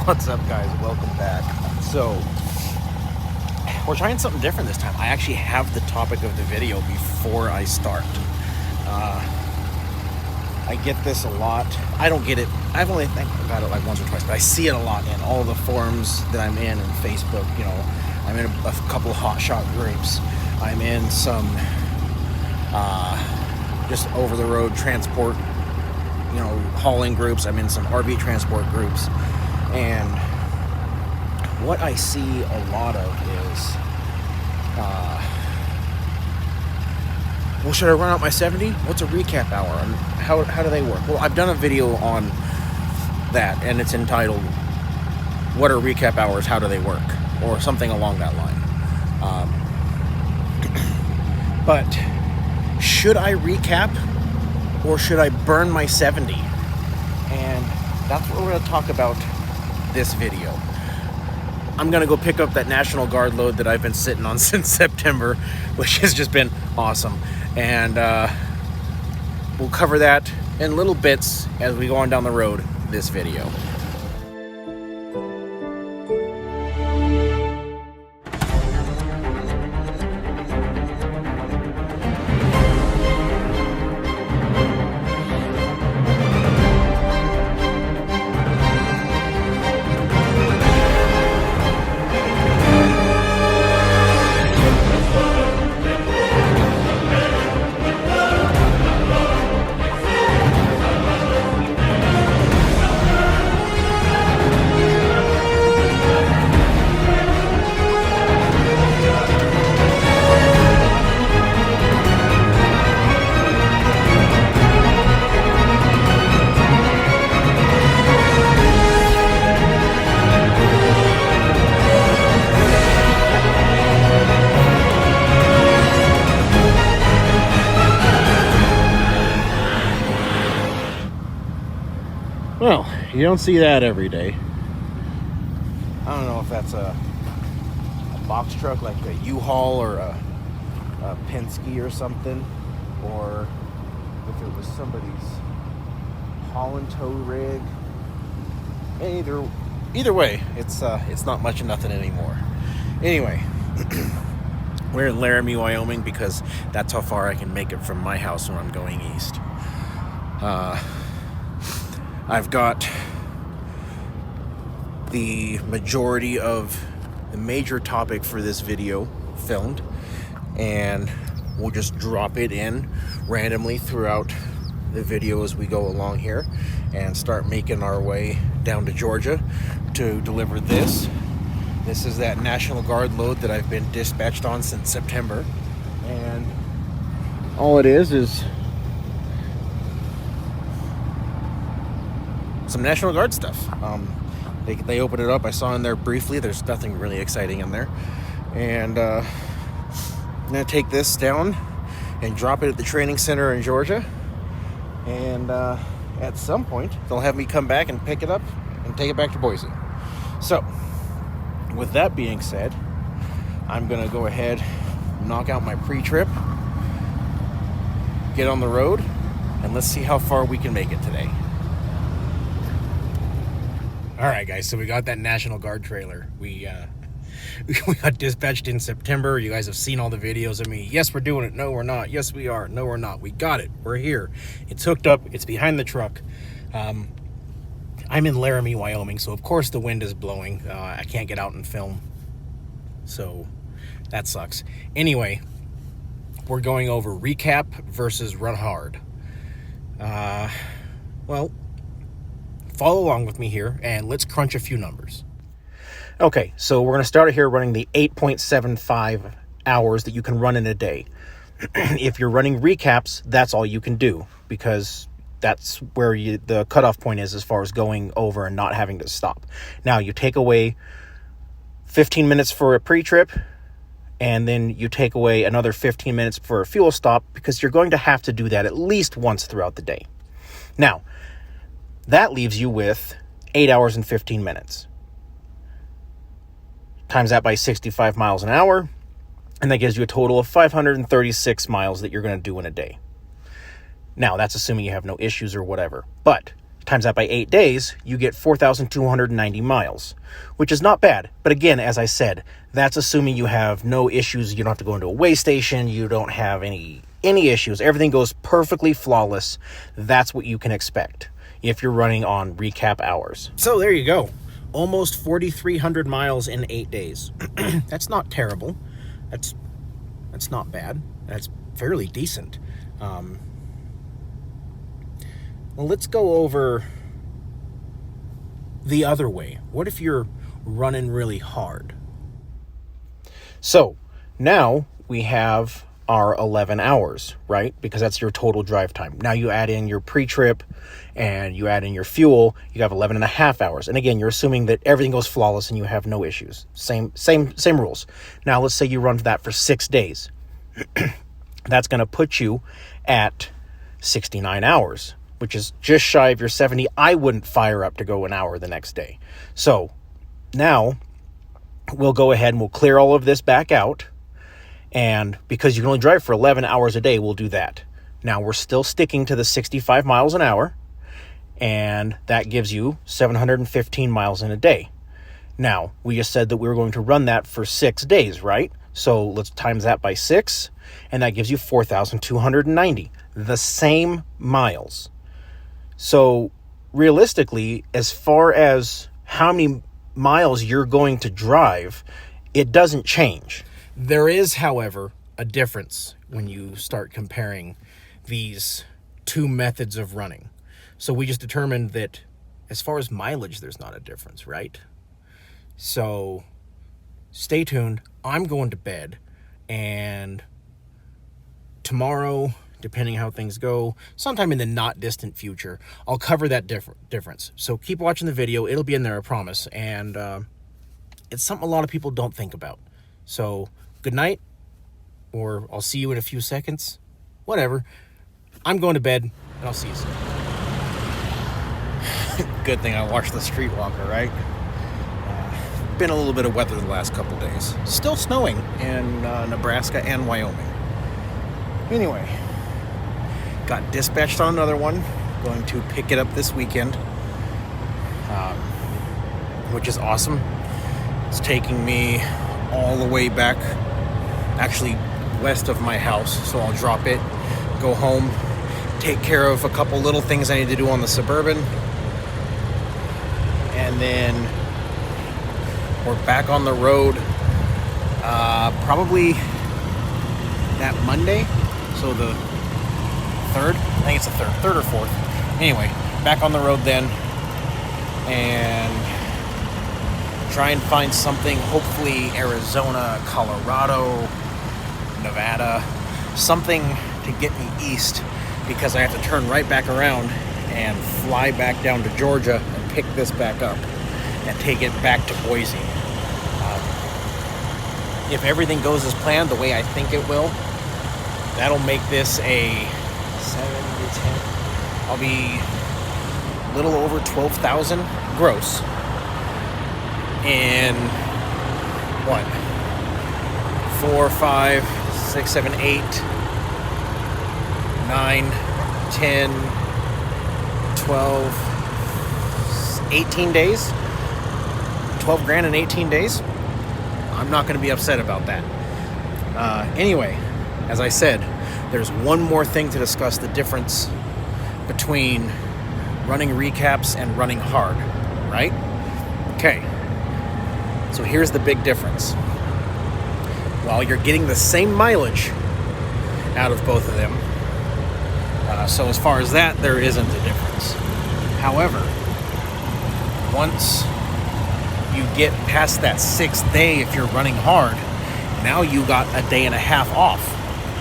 What's up, guys? Welcome back. So, we're trying something different this time. I actually have the topic of the video before I start. I get this a lot. I don't get it. I've only think about it like once or twice, but I see it a lot in all the forums that I'm in and Facebook. You know, I'm in a couple of hotshot groups. I'm in some just over-the-road transport, you know, hauling groups. I'm in some RV transport groups. And what I see a lot of is, well, should I run out my 70? What's a recap hour? And how do they work? Well, I've done a video on that, and it's entitled, What are recap hours? How do they work? Or something along that line. But should I recap, or should I burn my 70? And that's what we're going to talk about this video. I'm gonna go pick up that National Guard load that I've been sitting on since September, which has just been awesome, and we'll cover that in little bits as we go on down the road this video. Well, you don't see that every day. I don't know if that's a box truck like a U-Haul or a Penske or something, or if it was somebody's haul and tow rig. Either way, it's not much of nothing anymore. Anyway, we're in Laramie, Wyoming, because that's how far I can make it from my house when I'm going east. I've got the majority of the major topic for this video filmed, and we'll just drop it in randomly throughout the video as we go along here and start making our way down to Georgia to deliver this. This is that National Guard load that I've been dispatched on since September, and all it is some National Guard stuff. They opened it up. I saw in there briefly. There's nothing really exciting in there. And I'm going to take this down and drop it at the training center in Georgia. And at some point, they'll have me come back and pick it up and take it back to Boise. So, with that being said, I'm going to go ahead, knock out my pre-trip, get on the road, and let's see how far we can make it today. All right, guys, so we got that National Guard trailer. We got dispatched in September. You guys have seen all the videos of me. Yes, we're doing it. No, we're not. Yes, we are. No, we're not. We got it. We're here. It's hooked up. It's behind the truck. I'm in Laramie, Wyoming, so of course the wind is blowing. I can't get out and film, so that sucks. Anyway, we're going over recap versus run hard. Well, follow along with me here, and let's crunch a few numbers. Okay, so we're going to start here running the 8.75 hours that you can run in a day. If you're running recaps, that's all you can do, because that's where the cutoff point is as far as going over and not having to stop. Now, you take away 15 minutes for a pre-trip, and then you take away another 15 minutes for a fuel stop, because you're going to have to do that at least once throughout the day. Now, that leaves you with 8 hours and 15 minutes. Times that by 65 miles an hour, and that gives you a total of 536 miles that you're going to do in a day. Now, that's assuming you have no issues or whatever. But times that by 8 days, you get 4,290 miles, which is not bad. But again, as I said, that's assuming you have no issues. You don't have to go into a weigh station. You don't have any issues. Everything goes perfectly flawless. That's what you can expect if you're running on recap hours. So there you go. Almost 4,300 miles in 8 days. That's not terrible. That's not bad. That's fairly decent. Well, let's go over the other way. What if you're running really hard? So now we have our 11 hours, right? Because that's your total drive time. Now you add in your pre-trip and you add in your fuel, you have 11 and a half hours. And again, you're assuming that everything goes flawless and you have no issues. Same rules. Now let's say you run that for 6 days. That's going to put you at 69 hours, which is just shy of your 70. I wouldn't fire up to go an hour the next day. So now we'll go ahead and we'll clear all of this back out. And because you can only drive for 11 hours a day, we'll do that. Now we're still sticking to the 65 miles an hour, and that gives you 715 miles in a day. Now, we just said that we were going to run that for 6 days, right? So let's times that by 6, and that gives you 4,290. The same miles. So realistically, as far as how many miles you're going to drive, it doesn't change. There is, however, a difference when you start comparing these two methods of running. So we just determined that as far as mileage, there's not a difference, right? So stay tuned. I'm going to bed, and tomorrow, depending how things go, sometime in the not distant future, I'll cover that difference. So keep watching the video. It'll be in there, I promise. And it's something a lot of people don't think about. So good night, or I'll see you in a few seconds. Whatever. I'm going to bed, and I'll see you soon. Good thing I watched the Streetwalker, right? Been a little bit of weather the last couple days. Still snowing in Nebraska and Wyoming. Anyway, got dispatched on another one. Going to pick it up this weekend, which is awesome. It's taking me all the way back, actually west of my house. So I'll drop it, go home, take care of a couple little things I need to do on the Suburban, and then we're back on the road probably that Monday. So the 3rd, I think it's the 3rd or 4th. Anyway, back on the road then, and try and find something, hopefully Arizona, Colorado, Nevada, something to get me east, because I have to turn right back around and fly back down to Georgia and pick this back up and take it back to Boise. If everything goes as planned, the way I think it will, that'll make this a 7 to 10. I'll be a little over 12,000 gross in what? 4, 5, 6, 7, 8, 9, 10, 12, 18 days. 12 grand in 18 days. I'm not going to be upset about that. Anyway, as I said, there's one more thing to discuss, the difference between running recaps and running hard, right? Okay, so here's the big difference. While you're getting the same mileage out of both of them, so as far as that, there isn't a difference. However, once you get past that 6th day, if you're running hard, now you got a day and a half off,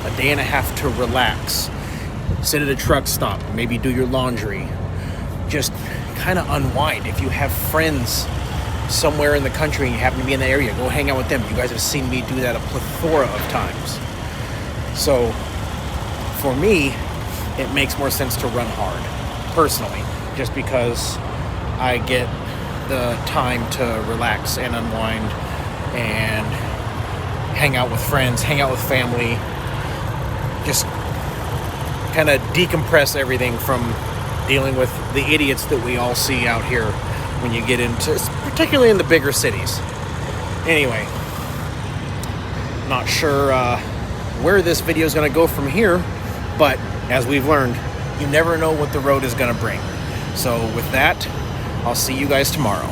a day and a half to relax, sit at a truck stop, maybe do your laundry, just kind of unwind. If you have friends somewhere in the country and you happen to be in the area, go hang out with them. You guys have seen me do that a plethora of times. So for me, it makes more sense to run hard, personally, just because I get the time to relax and unwind and hang out with friends, hang out with family, just kind of decompress everything from dealing with the idiots that we all see out here when you get into, particularly in the bigger cities. Anyway, not sure where this video is going to go from here, but as we've learned, you never know what the road is going to bring. So with that, I'll see you guys tomorrow.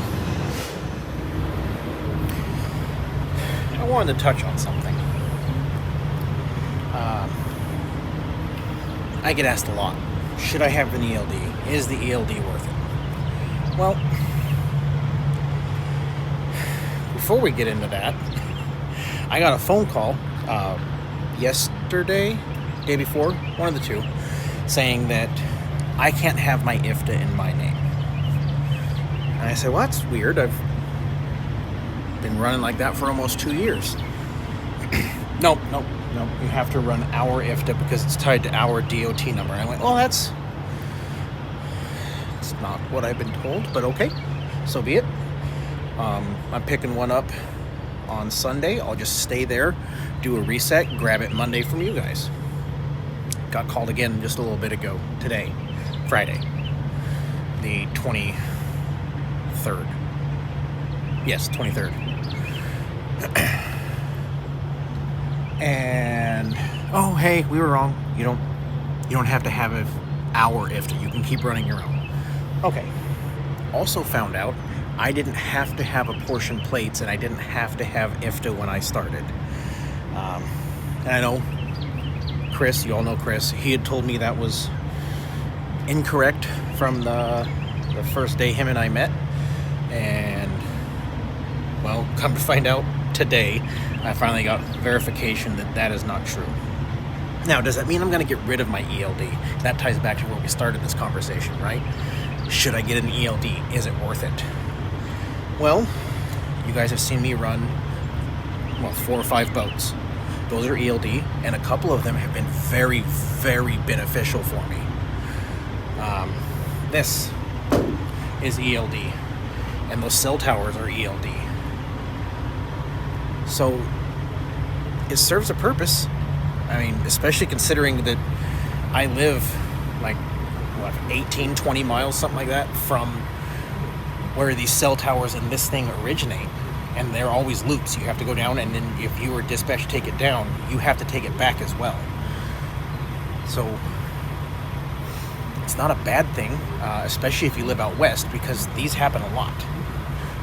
I wanted to touch on something. I get asked a lot, should I have an ELD? Is the ELD worth it? Well, before we get into that, I got a phone call yesterday, day before, one of the two, saying that I can't have my IFTA in my name. And I said, well, that's weird. I've been running like that for almost 2 years. No, you have to run our IFTA because it's tied to our DOT number. And I went, well, that's not what I've been told, but okay, so be it. I'm picking one up on Sunday. I'll just stay there, do a reset, grab it Monday from you guys. Got called again just a little bit ago, today, Friday, the 23rd. Yes, 23rd. And oh, hey, we were wrong. You don't have to have our IFTA. You can keep running your own. Okay. Also found out I didn't have to have apportion plates, and I didn't have to have IFTA when I started. And I know Chris, you all know Chris, he had told me that was incorrect from the first day him and I met. And, well, come to find out today, I finally got verification that that is not true. Now, does that mean I'm going to get rid of my ELD? That ties back to where we started this conversation, right? Should I get an ELD? Is it worth it? Well, you guys have seen me run, 4 or 5 boats. Those are ELD, and a couple of them have been very, very beneficial for me. This is ELD, and those cell towers are ELD. So it serves a purpose. I mean, especially considering that I live 18, 20 miles, something like that, from where these cell towers and this thing originate. And they're always loops. You have to go down, and then if you were dispatched to take it down, you have to take it back as well. So it's not a bad thing, especially if you live out west, because these happen a lot.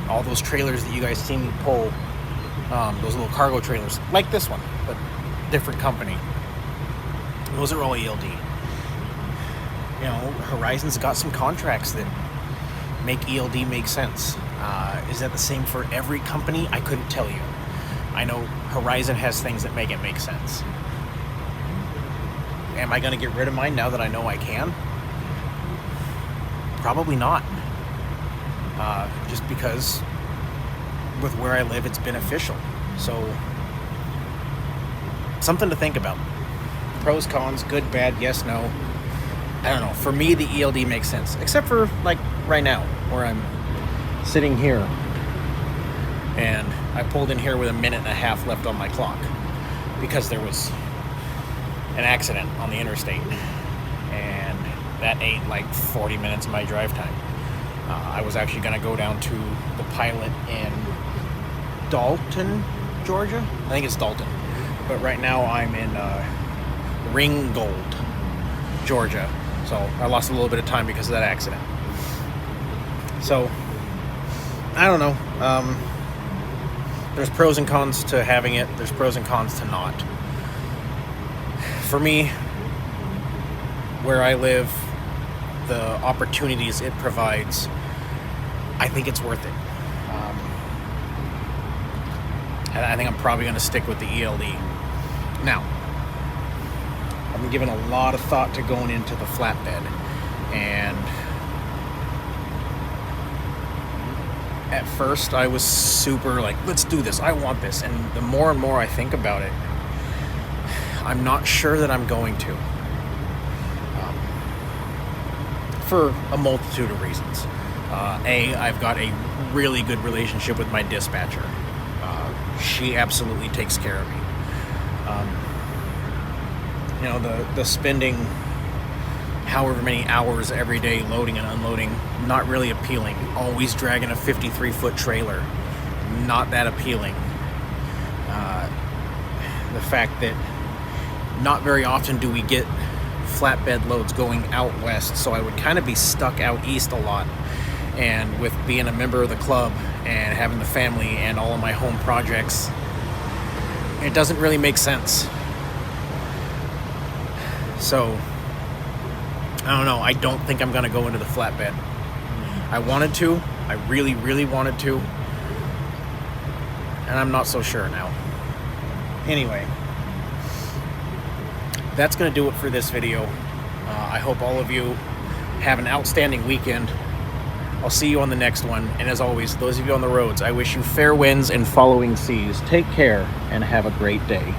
All those trailers that you guys see me pull, those little cargo trailers, like this one, but different company, those are all ELD. You know, Horizon's got some contracts that make ELD make sense. Is that the same for every company? I couldn't tell you. I know Horizon has things that make it make sense. Am I going to get rid of mine now that I know I can? Probably not. Just because with where I live, it's beneficial. So, something to think about. Pros, cons, good, bad, yes, no. I don't know. For me, the ELD makes sense. Except for, like, right now, where I'm sitting here. And I pulled in here with 1.5 minutes left on my clock. Because there was an accident on the interstate. And that ate, 40 minutes of my drive time. I was actually going to go down to the pilot in Dalton, Georgia? I think it's Dalton. But right now I'm in Ringgold, Georgia. So I lost a little bit of time because of that accident. So, I don't know. There's pros and cons to having it. There's pros and cons to not. For me, where I live, the opportunities it provides, I think it's worth it. And I think I'm probably going to stick with the ELD. Now, I've been giving a lot of thought to going into the flatbed. And at first, I was super let's do this. I want this. And the more and more I think about it, I'm not sure that I'm going to. For a multitude of reasons. I've got a really good relationship with my dispatcher. She absolutely takes care of me. The spending however many hours every day loading and unloading, not really appealing. Always dragging a 53-foot trailer, not that appealing. The fact that not very often do we get flatbed loads going out west, so I would kind of be stuck out east a lot. And with being a member of the club and having the family and all of my home projects, it doesn't really make sense. So I don't know, I don't think I'm gonna go into the flatbed. I wanted to, I really, really wanted to, and I'm not so sure now. Anyway, that's gonna do it for this video. I hope all of you have an outstanding weekend. I'll see you on the next one, and as always, those of you on the roads, I wish you fair winds and following seas. Take care and have a great day.